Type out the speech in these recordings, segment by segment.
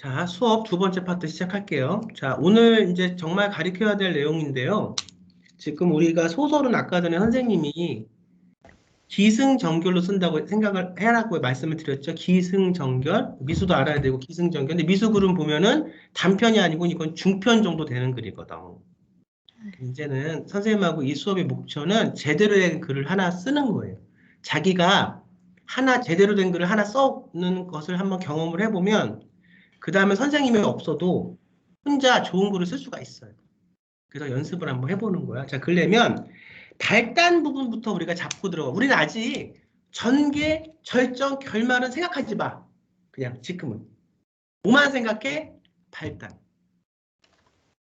자, 수업 두 번째 파트 시작할게요. 자, 오늘 이제 정말 가르쳐야 될 내용인데요. 지금 우리가 소설은 아까 전에 선생님이 기승전결로 쓴다고 생각을 해라고 말씀을 드렸죠. 기승전결. 미수도 알아야 되고 기승전결. 근데 미수글은 보면은 단편이 아니고 이건 중편 정도 되는 글이거든. 이제는 선생님하고 이 수업의 목표는 제대로 된 글을 하나 쓰는 거예요. 자기가 하나 제대로 된 글을 하나 써는 것을 한번 경험을 해보면 그 다음에 선생님이 없어도 혼자 좋은 글을 쓸 수가 있어요. 그래서 연습을 한번 해보는 거야. 자, 그러려면 발단 부분부터 우리가 잡고 들어가. 우리는 아직 전개, 절정, 결말은 생각하지 마. 그냥 지금은. 뭐만 생각해? 발단.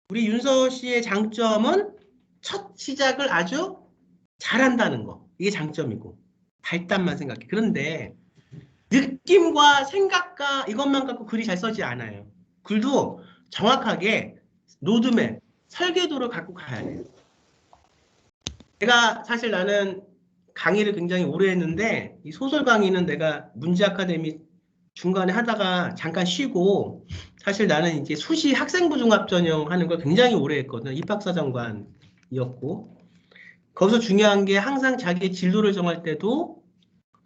우리 윤서 씨의 장점은 첫 시작을 아주 잘한다는 거. 이게 장점이고. 발단만 생각해. 그런데 느낌과 생각과 이것만 갖고 글이 잘 써지 않아요. 글도 정확하게 로드맵, 설계도를 갖고 가야 돼요. 내가 사실 나는 강의를 굉장히 오래 했는데 이 소설 강의는 내가 문제 아카데미 중간에 하다가 잠깐 쉬고 사실 나는 이제 수시 학생부 종합 전형 하는 걸 굉장히 오래 했거든. 입학사정관이었고 거기서 중요한 게 항상 자기의 진로를 정할 때도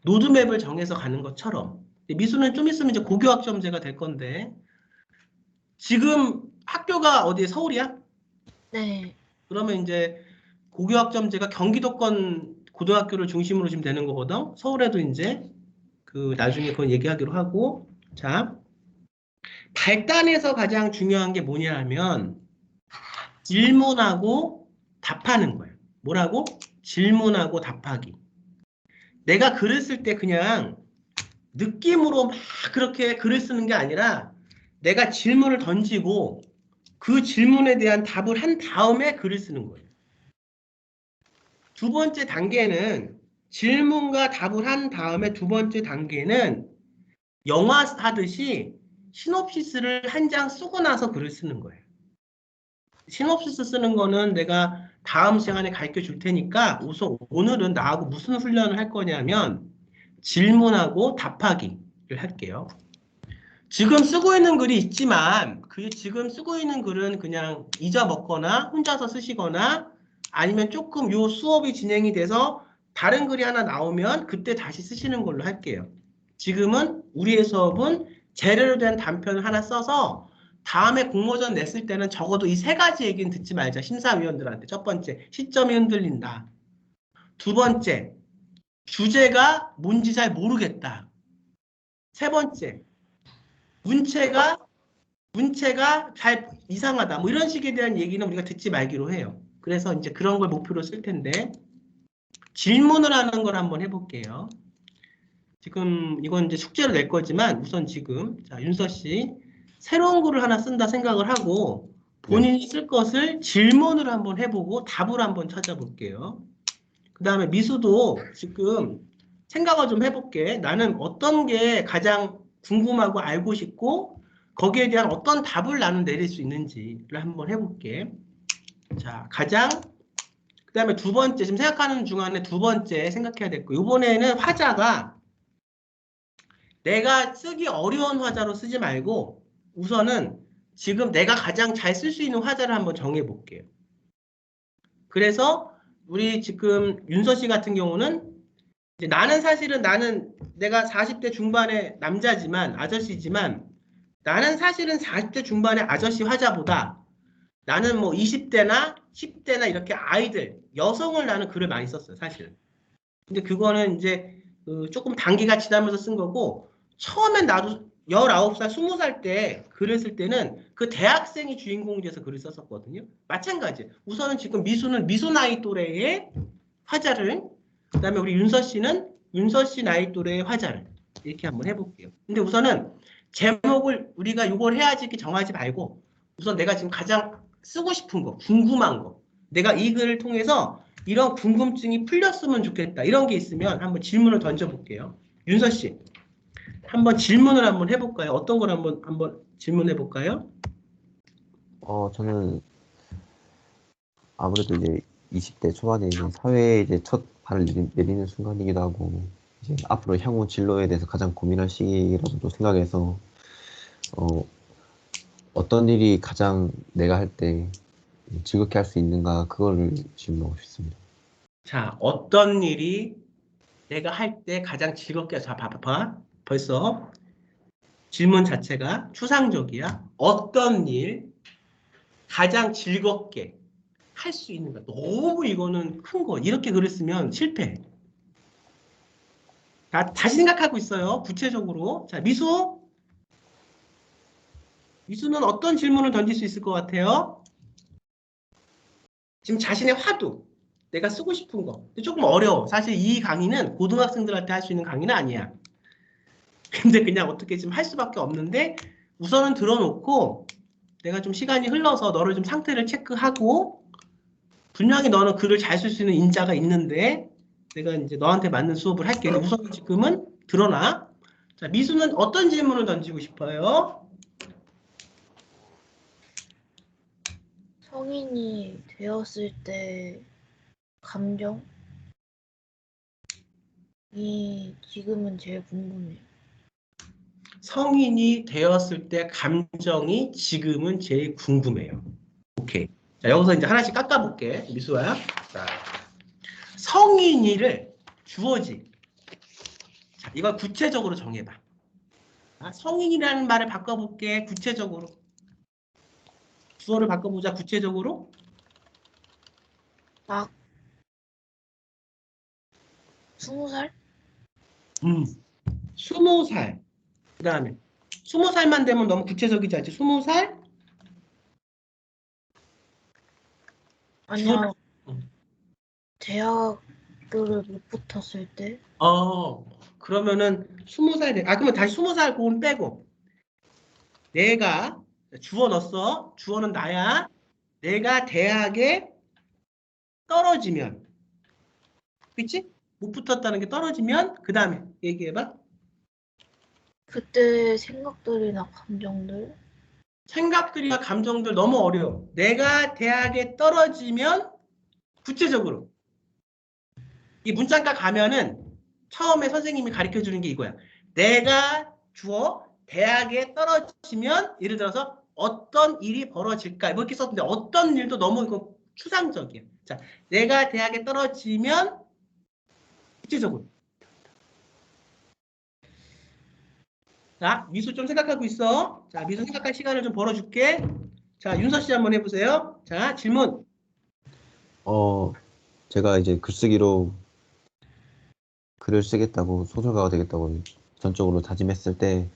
로드맵을 정해서 가는 것처럼 미수는 좀 있으면 이제 고교학점제가 될 건데 지금 학교가 어디에 서울이야? 네. 그러면 이제 고교학점제가 경기도권 고등학교를 중심으로 지금 되는 거거든. 서울에도 이제 그 나중에 그건 얘기하기로 하고 자 발단에서 가장 중요한 게 뭐냐 하면 질문하고 답하는 거예요. 뭐라고? 질문하고 답하기. 내가 글을 쓸 때 그냥 느낌으로 막 그렇게 글을 쓰는 게 아니라 내가 질문을 던지고 그 질문에 대한 답을 한 다음에 글을 쓰는 거예요. 두 번째 단계는 질문과 답을 한 다음에 두 번째 단계는 영화 하듯이 시놉시스를 한 장 쓰고 나서 글을 쓰는 거예요. 시놉시스 쓰는 거는 내가 다음 시간에 가르쳐 줄 테니까 우선 오늘은 나하고 무슨 훈련을 할 거냐면 질문하고 답하기를 할게요. 지금 쓰고 있는 글이 있지만 그 지금 쓰고 있는 글은 그냥 잊어먹거나 혼자서 쓰시거나 아니면 조금 요 수업이 진행이 돼서 다른 글이 하나 나오면 그때 다시 쓰시는 걸로 할게요. 지금은 우리의 수업은 제대로 된 단편을 하나 써서 다음에 공모전 냈을 때는 적어도 이 세 가지 얘기는 듣지 말자. 심사위원들한테. 첫 번째, 시점이 흔들린다. 두 번째, 주제가 뭔지 잘 모르겠다. 세 번째, 문체가 잘 이상하다. 뭐 이런 식에 대한 얘기는 우리가 듣지 말기로 해요. 그래서 이제 그런 걸 목표로 쓸 텐데 질문을 하는 걸 한번 해볼게요. 지금 이건 이제 숙제로 낼 거지만 우선 지금 자 윤서 씨 새로운 글을 하나 쓴다 생각을 하고 본인이 쓸 것을 질문을 한번 해보고 답을 한번 찾아볼게요. 그 다음에 미수도 지금 생각을 좀 해볼게. 나는 어떤 게 가장 궁금하고 알고 싶고 거기에 대한 어떤 답을 나는 내릴 수 있는지를 한번 해볼게. 자, 그 다음에 두 번째, 지금 생각하는 중간에 두 번째 생각해야 될 거. 이번에는 화자가 내가 쓰기 어려운 화자로 쓰지 말고 우선은 지금 내가 가장 잘 쓸 수 있는 화자를 한번 정해볼게요. 그래서 우리 지금 윤서 씨 같은 경우는 이제 나는 내가 40대 중반의 남자지만 아저씨지만 나는 사실은 40대 중반의 아저씨 화자보다 나는 뭐 20대나 10대나 이렇게 아이들 여성을 나는 글을 많이 썼어요 사실은. 근데 그거는 이제 조금 단기가 지나면서 쓴 거고 처음엔 나도 19살, 20살 때 글을 쓸 때는 그 대학생이 주인공이 돼서 글을 썼었거든요. 마찬가지. 우선은 지금 미수는 미수 나이 또래의 화자를 그다음에 우리 윤서 씨는 윤서 씨 나이 또래의 화자를 이렇게 한번 해볼게요. 근데 우선은 제목을 우리가 이걸 해야지 이렇게 정하지 말고 우선 내가 지금 가장 쓰고 싶은 거, 궁금한 거 내가 이 글을 통해서 이런 궁금증이 풀렸으면 좋겠다. 이런 게 있으면 한번 질문을 던져볼게요. 윤서 씨, 한번 질문을 한번 해볼까요? 어떤 걸 한번 질문해볼까요? 저는 아무래도 이제 20대 초반에 이제 사회에 이제 첫 발을 내리는 순간이기도 하고 이제 앞으로 향후 진로에 대해서 가장 고민할 시기라고도 생각해서 어떤 일이 가장 내가 할 때 즐겁게 할 수 있는가 그거를 질문하고 싶습니다. 자, 어떤 일이 내가 할 때 가장 즐겁게, 자, 봐봐. 벌써 질문 자체가 추상적이야. 어떤 일 가장 즐겁게 할 수 있는가. 너무 이거는 큰 거. 이렇게 글을 쓰면 실패. 다시 생각하고 있어요. 구체적으로. 자, 미수는 어떤 질문을 던질 수 있을 것 같아요? 지금 자신의 화두. 내가 쓰고 싶은 거. 근데 조금 어려워. 사실 이 강의는 고등학생들한테 할 수 있는 강의는 아니야. 근데 그냥 어떻게 지금 할 수밖에 없는데 우선은 들어놓고 내가 좀 시간이 흘러서 너를 좀 상태를 체크하고 분명히 너는 글을 잘 쓸 수 있는 인자가 있는데 내가 이제 너한테 맞는 수업을 할게. 우선 지금은 들어놔. 자, 미수는 어떤 질문을 던지고 싶어요? 성인이 되었을 때 감정이 지금은 제일 궁금해요. 성인이 되었을 때 감정이 지금은 제일 궁금해요. 오케이. 자, 여기서 이제 하나씩 깎아볼게. 미수야. 자, 성인이를 주어지. 자, 이걸 구체적으로 정해봐. 아, 성인이라는 말을 바꿔볼게. 구체적으로. 주어를 바꿔보자. 구체적으로. 막 20살? 20살. 그 다음에 20살만 되면 너무 구체적이지 않지? 20살? 아니야, 음. 대학교를 못 붙었을 때? 그러면은 20살 그러면 다시 20살 그건 빼고 내가 주어 넣었어. 주어는 나야. 내가 대학에 떨어지면 그치? 못 붙었다는 게 떨어지면 그 다음에 얘기해봐. 그때 생각들이나 감정들? 생각들이나 감정들 너무 어려워. 내가 대학에 떨어지면 구체적으로 이 문장가 가면은 처음에 선생님이 가르쳐주는 게 이거야. 내가 주어 대학에 떨어지면 예를 들어서 어떤 일이 벌어질까 뭐 이렇게 썼는데 어떤 일도 너무 이거 추상적이야. 자, 내가 대학에 떨어지면 구체적으로. 자, 미수 좀 생각하고 있어. 자, 미수 생각할 시간을 좀 벌어줄게. 자, 윤서 씨 한번 해보세요. 자, 질문. 제가 이제 글쓰기로 글을 쓰겠다고 소설가가 되겠다고 전적으로 다짐했을 때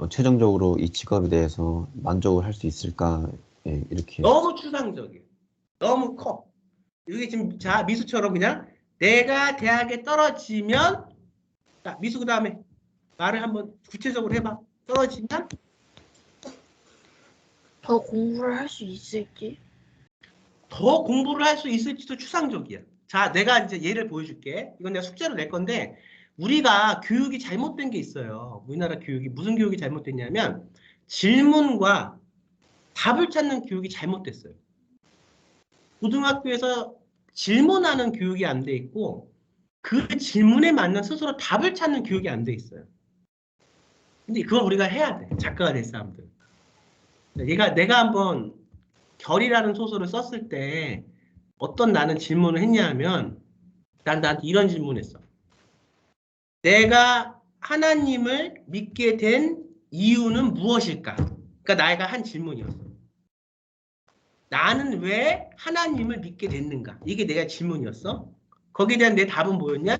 최종적으로 이 직업에 대해서 만족을 할 수 있을까 이렇게 너무 추상적이야. 너무 커. 이게 지금 자 미수처럼 그냥 내가 대학에 떨어지면 자 미수 그 다음에 말을 한번 구체적으로 해봐. 떨어지면 더 공부를 할 수 있을지? 더 공부를 할 수 있을지도 추상적이야. 자 내가 이제 예를 보여줄게. 이건 내가 숙제로 낼 건데 우리가 교육이 잘못된 게 있어요. 우리나라 교육이 무슨 교육이 잘못됐냐면 질문과 답을 찾는 교육이 잘못됐어요. 고등학교에서 질문하는 교육이 안 돼 있고 그 질문에 맞는 스스로 답을 찾는 교육이 안 돼 있어요. 근데 그걸 우리가 해야 돼. 작가가 될 사람들. 내가 한번 결이라는 소설을 썼을 때 어떤 나는 질문을 했냐 하면 난 나한테 이런 질문을 했어. 내가 하나님을 믿게 된 이유는 무엇일까? 그러니까 나가 한 질문이었어. 나는 왜 하나님을 믿게 됐는가? 이게 내가 질문이었어. 거기에 대한 내 답은 뭐였냐?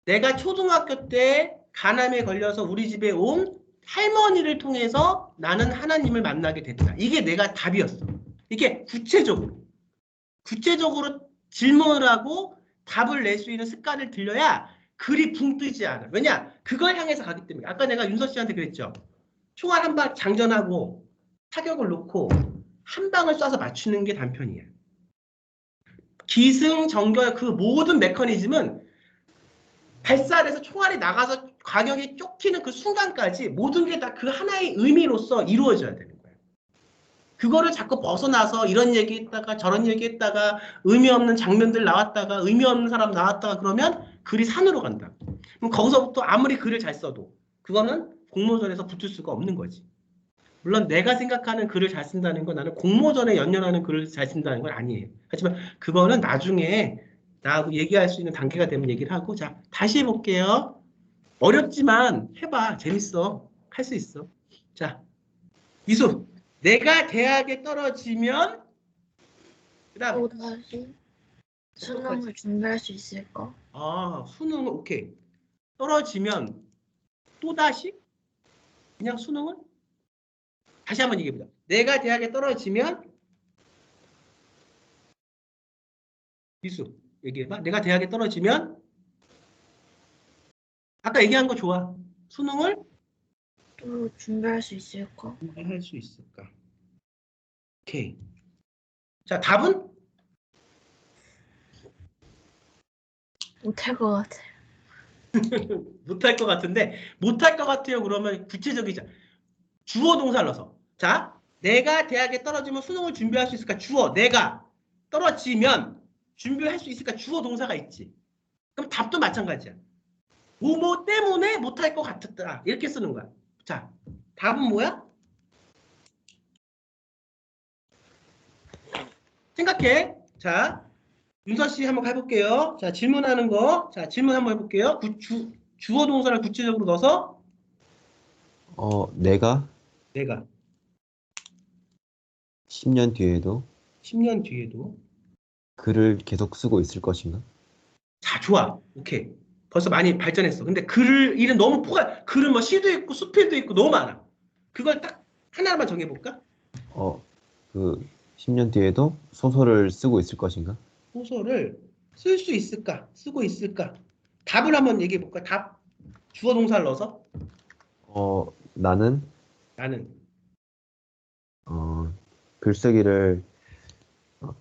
내가 초등학교 때 간암에 걸려서 우리 집에 온 할머니를 통해서 나는 하나님을 만나게 됐다. 이게 내가 답이었어. 이게 구체적으로 질문을 하고 답을 낼 수 있는 습관을 들여야 글이 붕 뜨지 않아. 왜냐? 그걸 향해서 가기 때문에. 아까 내가 윤서 씨한테 그랬죠. 총알 한 방 장전하고 타격을 놓고 한 방을 쏴서 맞추는 게 단편이야. 기승전결 그 모든 메커니즘은 발사에서 총알이 나가서 과격히 쫓기는 그 순간까지 모든 게 다 그 하나의 의미로서 이루어져야 되는 거예요. 그거를 자꾸 벗어나서 이런 얘기했다가 저런 얘기했다가 의미 없는 장면들 나왔다가 의미 없는 사람 나왔다가 그러면 글이 산으로 간다. 그럼 거기서부터 아무리 글을 잘 써도 그거는 공모전에서 붙을 수가 없는 거지. 물론 내가 생각하는 글을 잘 쓴다는 건 나는 공모전에 연연하는 글을 잘 쓴다는 건 아니에요. 하지만 그거는 나중에 나하고 얘기할 수 있는 단계가 되면 얘기를 하고 자 다시 해볼게요. 어렵지만 해봐. 재밌어. 할 수 있어. 자 미수 내가 대학에 떨어지면 그 다음에 또다시 수능을 준비할 수 있을까? 아 수능은 오케이. 떨어지면 또다시 그냥 수능을 다시 한번 얘기해보자. 내가 대학에 떨어지면 미수 얘기해봐. 내가 대학에 떨어지면 아까 얘기한 거 좋아. 수능을 또 준비할 수 있을까? 할 수 있을까? 오케이. 자 답은 못할 것 같아. 못할 것 같은데 못할 것 같아요. 그러면 구체적이자 주어 동사를 넣어서 자 내가 대학에 떨어지면 수능을 준비할 수 있을까? 주어 내가 떨어지면 준비할 수 있을까? 주어 동사가 있지. 그럼 답도 마찬가지야. 뭐뭐 때문에 못할 것 같았다. 이렇게 쓰는 거야. 자, 답은 뭐야? 생각해. 자, 윤서 씨 한번 해볼게요. 자, 질문하는 거. 자, 질문 한번 해볼게요. 주어 동사를 구체적으로 넣어서 내가 내가 10년 뒤에도 10년 뒤에도 글을 계속 쓰고 있을 것인가? 자, 좋아. 오케이. 벌써 많이 발전했어. 근데 글 일은 너무 글은 뭐 시도 있고 수필도 있고 너무 많아. 그걸 딱 하나만 정해볼까? 그 10년 뒤에도 소설을 쓰고 있을 것인가? 소설을 쓸 수 있을까? 쓰고 있을까? 답을 한번 얘기해볼까? 답. 주어 동사를 넣어서 나는 나는 글쓰기를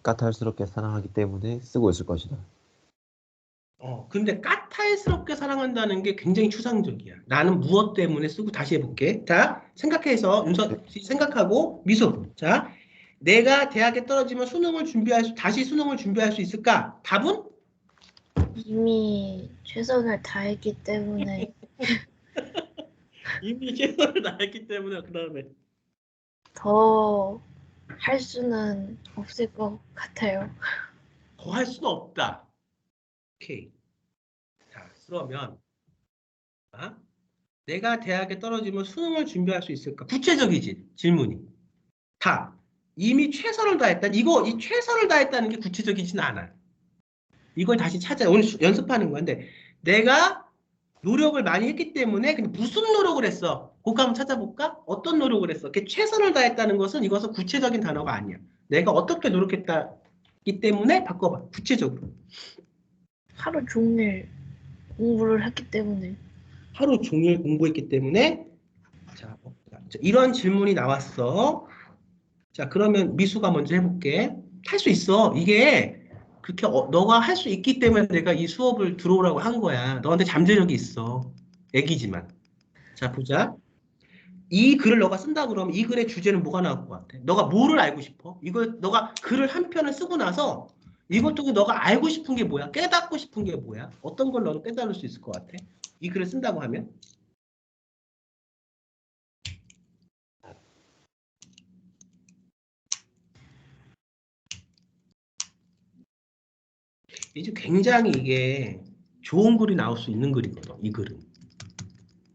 까탈스럽게 사랑하기 때문에 쓰고 있을 것이다. 근데 까탈스럽게 사랑한다는 게 굉장히 추상적이야. 나는 무엇 때문에 쓰고 다시 해볼게. 자, 생각해서 윤서 씨 생각하고 미소. 자, 내가 대학에 떨어지면 다시 수능을 준비할 수 있을까? 답은 이미 최선을 다했기 때문에 이미 최선을 다했기 때문에 그 다음에 더 할 수는 없을 것 같아요. 더 할 수는 없다. 오케이. 자, 그러면 내가 대학에 떨어지면 수능을 준비할 수 있을까? 구체적이지 질문이. 답. 이미 최선을 다했다. 이 최선을 다했다는 게 구체적이진 않아. 이걸 다시 찾아. 오늘 연습하는 건데 내가 노력을 많이 했기 때문에 근데 무슨 노력을 했어? 그거 한번 찾아볼까? 어떤 노력을 했어? 최선을 다했다는 것은 이것은 구체적인 단어가 아니야. 내가 어떻게 노력했다기 때문에 바꿔봐. 구체적으로. 하루 종일 공부를 했기 때문에 하루 종일 공부했기 때문에 자, 이런 질문이 나왔어. 자, 그러면 미수가 먼저 해볼게. 할 수 있어. 이게 그렇게 너가 할 수 있기 때문에 내가 이 수업을 들어오라고 한 거야. 너한테 잠재력이 있어. 애기지만. 자, 보자. 이 글을 너가 쓴다 그러면 이 글의 주제는 뭐가 나올 것 같아? 너가 뭐를 알고 싶어? 너가 글을 한 편을 쓰고 나서 이걸 통해 너가 알고 싶은 게 뭐야? 깨닫고 싶은 게 뭐야? 어떤 걸 너는 깨달을 수 있을 것 같아? 이 글을 쓴다고 하면? 이제 굉장히 이게 좋은 글이 나올 수 있는 글이거든, 이 글은.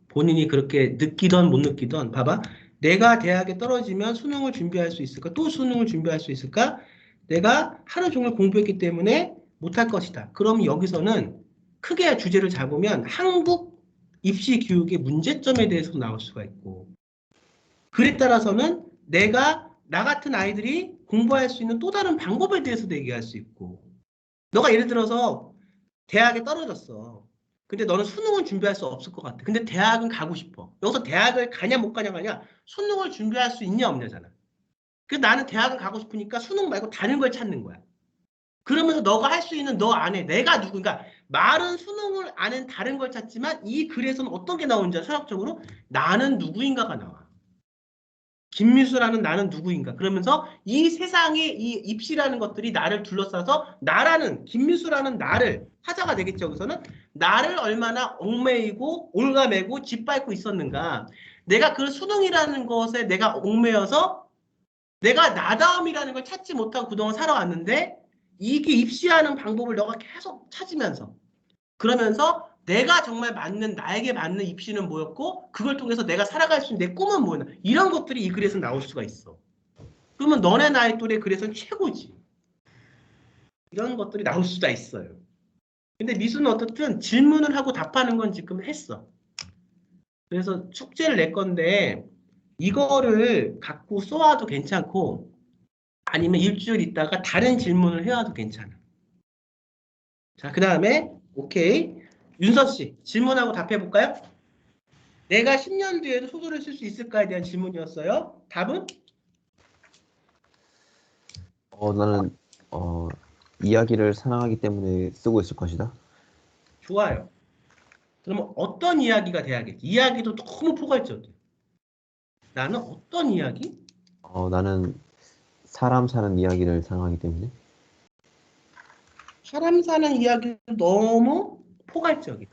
본인이 그렇게 느끼던 못 느끼던, 봐봐. 내가 대학에 떨어지면 수능을 준비할 수 있을까? 또 수능을 준비할 수 있을까? 내가 하루 종일 공부했기 때문에 못할 것이다. 그럼 여기서는 크게 주제를 잡으면 한국 입시 교육의 문제점에 대해서 나올 수가 있고, 글에 따라서는 나 같은 아이들이 공부할 수 있는 또 다른 방법에 대해서도 얘기할 수 있고, 너가 예를 들어서 대학에 떨어졌어. 근데 너는 수능을 준비할 수 없을 것 같아. 근데 대학은 가고 싶어. 여기서 대학을 가냐 못 가냐 수능을 준비할 수 있냐 없냐잖아. 그래서 나는 대학을 가고 싶으니까 수능 말고 다른 걸 찾는 거야. 그러면서 너가 할 수 있는 너 안에 내가 누군가 말은 수능을 아는 다른 걸 찾지만 이 글에서는 어떤 게 나오는지 철학적으로 나는 누구인가가 나와. 김미수라는 나는 누구인가. 그러면서 이 세상에 이 입시라는 것들이 나를 둘러싸서 나라는 김미수라는 나를 하자가 되겠죠. 여기서는 나를 얼마나 얽매이고 올가매고 짓밟고 있었는가. 내가 그 수능이라는 것에 내가 얽매여서 내가 나다움이라는 걸 찾지 못하고 그동안 살아왔는데 이게 입시하는 방법을 너가 계속 찾으면서 그러면서 내가 정말 맞는 나에게 맞는 입시는 뭐였고 그걸 통해서 내가 살아갈 수 있는 내 꿈은 뭐였나 이런 것들이 이 글에서 나올 수가 있어. 그러면 너네 나이 또래 글에서는 최고지. 이런 것들이 나올 수가 있어요. 근데 미수는 어떻든 질문을 하고 답하는 건 지금 했어. 그래서 숙제를 낼 건데 이거를 갖고 쏘아도 괜찮고 아니면 일주일 있다가 다른 질문을 해와도 괜찮아. 자, 그 다음에 오케이. 윤서 씨 질문하고 답해 볼까요? 내가 10년 뒤에도 소설을 쓸 수 있을까에 대한 질문이었어요. 답은? 나는 이야기를 사랑하기 때문에 쓰고 있을 것이다. 좋아요. 그러면 어떤 이야기가 돼야겠지? 이야기도 너무 포괄적이야. 나는 어떤 이야기? 나는 사람 사는 이야기를 사랑하기 때문에. 사람 사는 이야기도 너무 포괄적이야.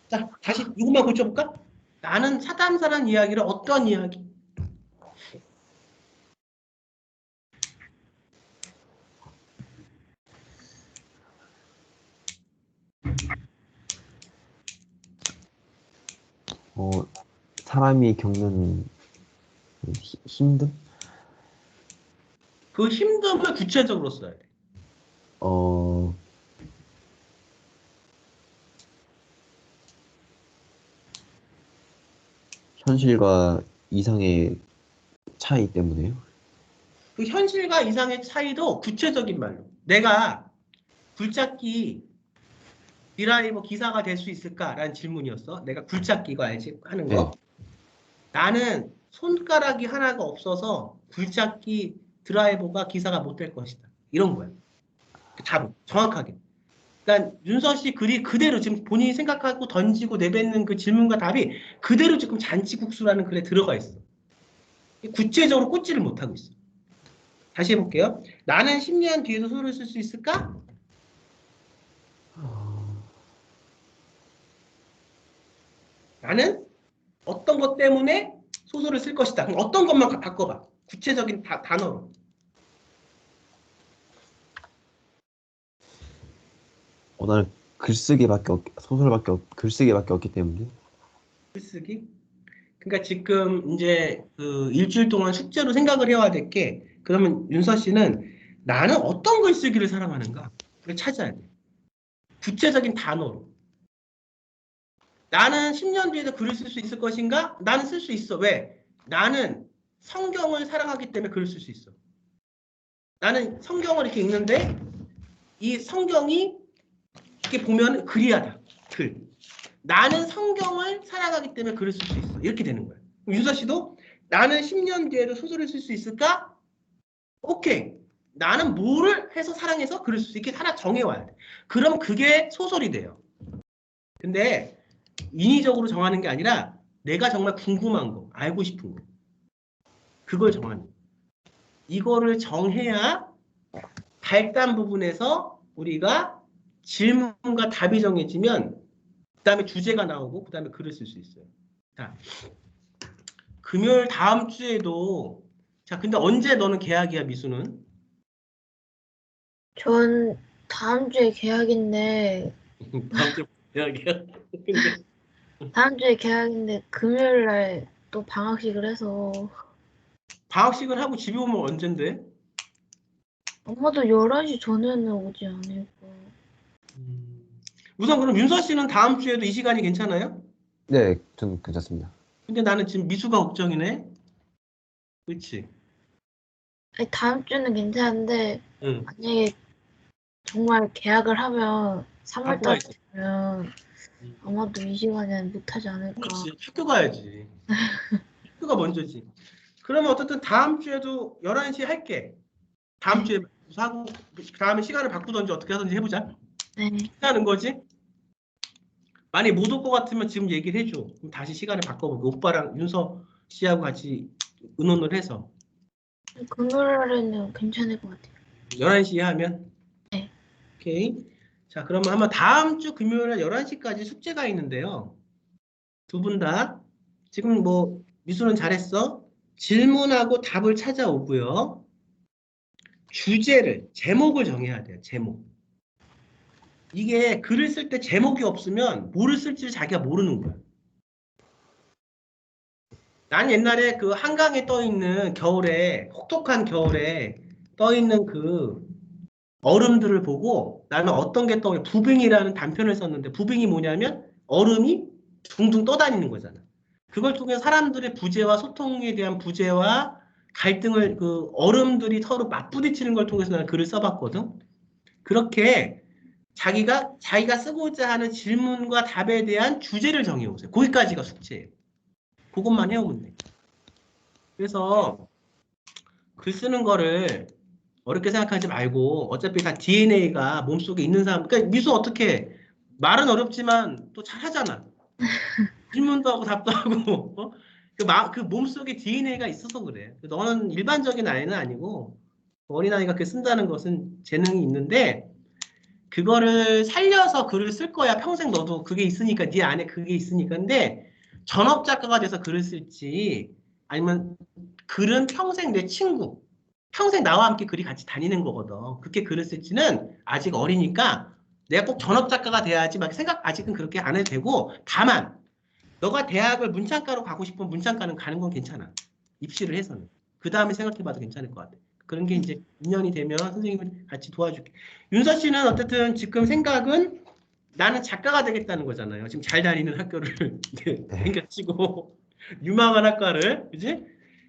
자, 다시 이것만 고쳐볼까? 나는 사람 사는 이야기를 어떤 이야기? 사람이 겪는 힘듦? 그 힘듦을 구체적으로 써야 돼. 현실과 이상의 차이 때문에요. 그 현실과 이상의 차이도 구체적인 말로. 내가 굴착기 드라이버 기사가 될 수 있을까라는 질문이었어. 내가 굴착기 이거 알지? 하는 거. 나는 손가락이 하나가 없어서 굴착기 드라이버가 기사가 못 될 것이다. 이런 거야. 그 답은 정확하게. 그러니까 윤서 씨 글이 그대로 지금 본인이 생각하고 던지고 내뱉는 그 질문과 답이 그대로 지금 잔치국수라는 글에 들어가 있어. 구체적으로 꽂지를 못하고 있어. 다시 해볼게요. 나는 10년 뒤에도 소설을 쓸 수 있을까? 나는 어떤 것 때문에 소설을 쓸 것이다. 그럼 어떤 것만 바꿔봐. 구체적인 단어로. 나는 글쓰기밖에 없기 때문에. 글쓰기. 그러니까 지금 이제 그 일주일 동안 숙제로 생각을 해와야 될 게 그러면 윤서 씨는 나는 어떤 글쓰기를 사랑하는가? 그걸 찾아야 돼. 구체적인 단어로. 나는 10년 뒤에도 글을 쓸 수 있을 것인가? 나는 쓸 수 있어. 왜? 나는 성경을 사랑하기 때문에 글을 쓸 수 있어. 나는 성경을 이렇게 읽는데 이 성경이 이렇게 보면 글이야다. 글. 나는 성경을 사랑하기 때문에 글을 쓸 수 있어. 이렇게 되는 거야. 윤서 씨도 나는 10년 뒤에도 소설을 쓸 수 있을까? 오케이. 나는 뭐를 해서 사랑해서 글을 쓸 수 있게 하나 정해와야 돼. 그럼 그게 소설이 돼요. 근데 인위적으로 정하는 게 아니라 내가 정말 궁금한 거, 알고 싶은 거. 그걸 정하는 거. 이거를 정해야 발단 부분에서 우리가 질문과 답이 정해지면 그 다음에 주제가 나오고 그 다음에 글을 쓸 수 있어요. 자, 금요일 다음 주에도 자 근데 언제 너는 개학이야 미수는? 전 다음 주에 개학인데 다음 주 개학이야? 다음 주에 개학인데 금요일 날 또 방학식을 해서 방학식을 하고 집에 오면 언젠데? 아마도 11시 전에는 오지 않을까. 우선 그럼 윤서 씨는 다음 주에도 이 시간이 괜찮아요? 네, 전 괜찮습니다. 근데 나는 지금 미수가 걱정이네. 그렇지? 아니, 다음 주는 괜찮은데 응. 만약에 정말 개학을 하면 갖고 3월달에 가야지. 되면 아마도 이 시간에는 못하지 않을까. 그렇지. 학교 가야지. 학교가 먼저지. 그러면 어쨌든 다음 주에도 11시에 할게. 다음 주에 하고 다음에 시간을 바꾸든지 어떻게 하든지 해보자. 네. 하는 거지? 만약 못 올 것 같으면 지금 얘기를 해줘. 그럼 다시 시간을 바꿔보고 오빠랑 윤서 씨하고 같이 의논을 해서 금요일에는 괜찮을 것 같아요. 11시에 하면? 네. 오케이. 자, 그러면 아마 다음 주 금요일에 11시까지 숙제가 있는데요. 두 분 다 지금 뭐 미술은 잘했어. 질문하고 답을 찾아오고요. 주제를, 제목을 정해야 돼요. 제목. 이게 글을 쓸 때 제목이 없으면 뭐를 쓸지 자기가 모르는 거야. 난 옛날에 그 한강에 떠 있는 겨울에, 혹독한 겨울에 떠 있는 그 얼음들을 보고 나는 어떤 게 떠오르, 부빙이라는 단편을 썼는데, 부빙이 뭐냐면 얼음이 둥둥 떠다니는 거잖아. 그걸 통해 사람들의 부재와 소통에 대한 부재와 갈등을, 그 얼음들이 서로 맞부딪히는 걸 통해서 나는 글을 써봤거든. 그렇게 자기가 쓰고자 하는 질문과 답에 대한 주제를 정해오세요. 거기까지가 숙제예요. 그것만 해오면 돼. 그래서 글 쓰는 거를 어렵게 생각하지 말고, 어차피 다 DNA가 몸속에 있는 사람, 그러니까 미수 어떻게 해? 말은 어렵지만 또 잘하잖아. 질문도 하고 답도 하고, 어? 그 몸속에 DNA가 있어서 그래. 너는 일반적인 아이는 아니고, 어린아이가 글 쓴다는 것은 재능이 있는데, 그거를 살려서 글을 쓸 거야. 평생 너도 그게 있으니까, 네 안에 그게 있으니까. 근데 전업 작가가 돼서 글을 쓸지, 아니면 글은 평생 내 친구, 평생 나와 함께 글이 같이 다니는 거거든. 그렇게 글을 쓸지는 아직 어리니까 내가 꼭 전업 작가가 돼야지 막 생각, 아직은 그렇게 안 해도 되고, 다만 너가 대학을 문창과로 가고 싶으면 문창과는 가는 건 괜찮아. 입시를 해서는. 그 다음에 생각해봐도 괜찮을 것 같아. 그런 게 이제 인연이 되면 선생님을 같이 도와줄게. 윤서 씨는 어쨌든 지금 생각은 나는 작가가 되겠다는 거잖아요. 지금 잘 다니는 학교를 땡겨치고 유망한 학과를, 그지?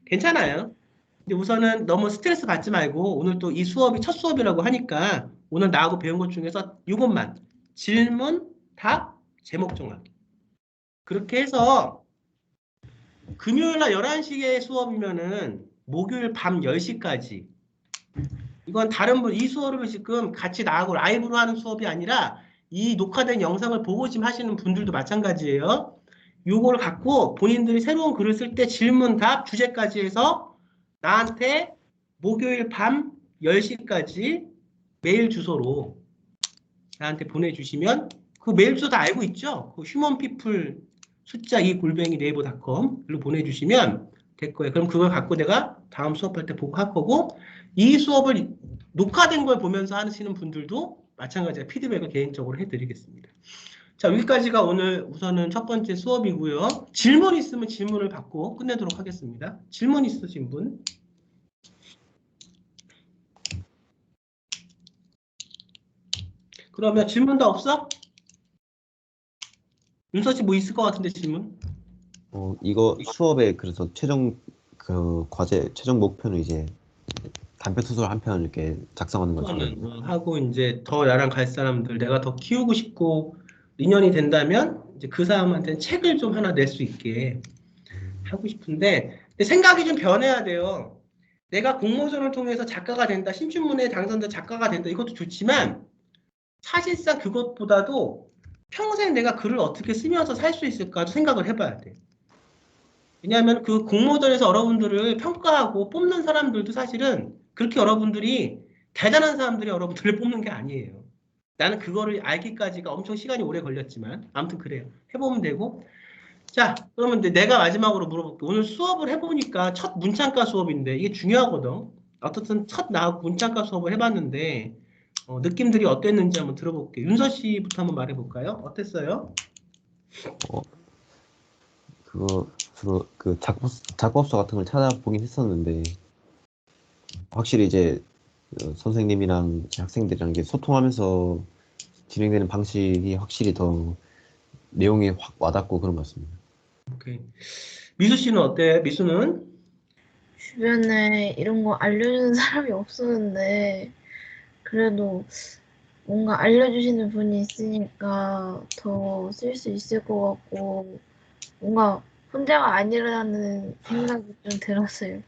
괜찮아요. 근데 우선은 너무 스트레스 받지 말고, 오늘 또 이 수업이 첫 수업이라고 하니까 오늘 나하고 배운 것 중에서 이것만 질문, 답, 제목 정하기. 그렇게 해서 금요일 날 11시에 수업이면은 목요일 밤 10시까지, 이건 다른 분, 이 수업을 지금 같이 나하고 라이브로 하는 수업이 아니라 이 녹화된 영상을 보고 지금 하시는 분들도 마찬가지예요. 요걸 갖고 본인들이 새로운 글을 쓸 때 질문, 답, 주제까지 해서 나한테 목요일 밤 10시까지 메일 주소로 나한테 보내주시면, 그 메일 주소 다 알고 있죠? 그 휴먼피플 숫자 2 네이버닷컴으로 보내주시면 될 거예요. 그럼 그걸 갖고 내가 다음 수업할 때 보고 할 거고, 이 수업을 녹화된 걸 보면서 하시는 분들도 마찬가지로 피드백을 개인적으로 해드리겠습니다. 자, 여기까지가 오늘 우선은 첫 번째 수업이고요. 질문 있으면 질문을 받고 끝내도록 하겠습니다. 질문 있으신 분? 그러면 질문도 없어? 윤서 씨 뭐 있을 것 같은데 질문? 이거 수업에 그래서 최종 그 과제 최종 목표는 이제 단편 소설 한 편 이렇게 작성하는 거죠. 하고 이제 더 나랑 갈 사람들, 내가 더 키우고 싶고 인연이 된다면 이제 그 사람한테는 책을 좀 하나 낼 수 있게 하고 싶은데, 근데 생각이 좀 변해야 돼요. 내가 공모전을 통해서 작가가 된다, 신춘문예 당선자 작가가 된다, 이것도 좋지만 사실상 그것보다도 평생 내가 글을 어떻게 쓰면서 살 수 있을까도 생각을 해봐야 돼. 왜냐하면 그 공모전에서 여러분들을 평가하고 뽑는 사람들도 사실은 그렇게 여러분들이 대단한 사람들이 여러분들을 뽑는 게 아니에요. 나는 그거를 알기까지가 엄청 시간이 오래 걸렸지만 아무튼 그래요. 해보면 되고. 자, 그러면 이제 내가 마지막으로 물어볼게. 오늘 수업을 해보니까 첫 문창과 수업인데 이게 중요하거든. 어떻든 첫 문창과 수업을 해봤는데 느낌들이 어땠는지 한번 들어볼게요. 윤서 씨부터 한번 말해볼까요? 어땠어요? 그거 주로 그 작법서 같은 걸 찾아보긴 했었는데, 확실히 이제 선생님이랑 학생들이랑 이게 소통하면서 진행되는 방식이 확실히 더 내용이 확 와닿고 그런 것 같습니다. 오케이. 미수 씨는 어때? 미수는? 주변에 이런 거 알려주는 사람이 없었는데 그래도 뭔가 알려주시는 분이 있으니까 더 쓸 수 있을 것 같고 뭔가 혼자가 아니라는 생각이 좀 들었어요.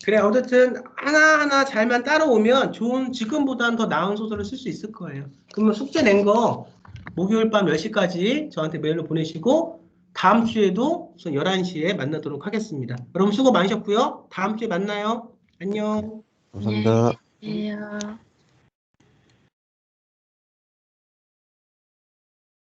그래, 어쨌든 하나하나 잘만 따라오면 좋은, 지금보다는 더 나은 소설을 쓸 수 있을 거예요. 그러면 숙제 낸 거 목요일 밤 10시까지 저한테 메일로 보내시고 다음 주에도 11시에 만나도록 하겠습니다. 여러분 수고 많으셨고요. 다음 주에 만나요. 안녕. 감사합니다. 안녕히 계세요.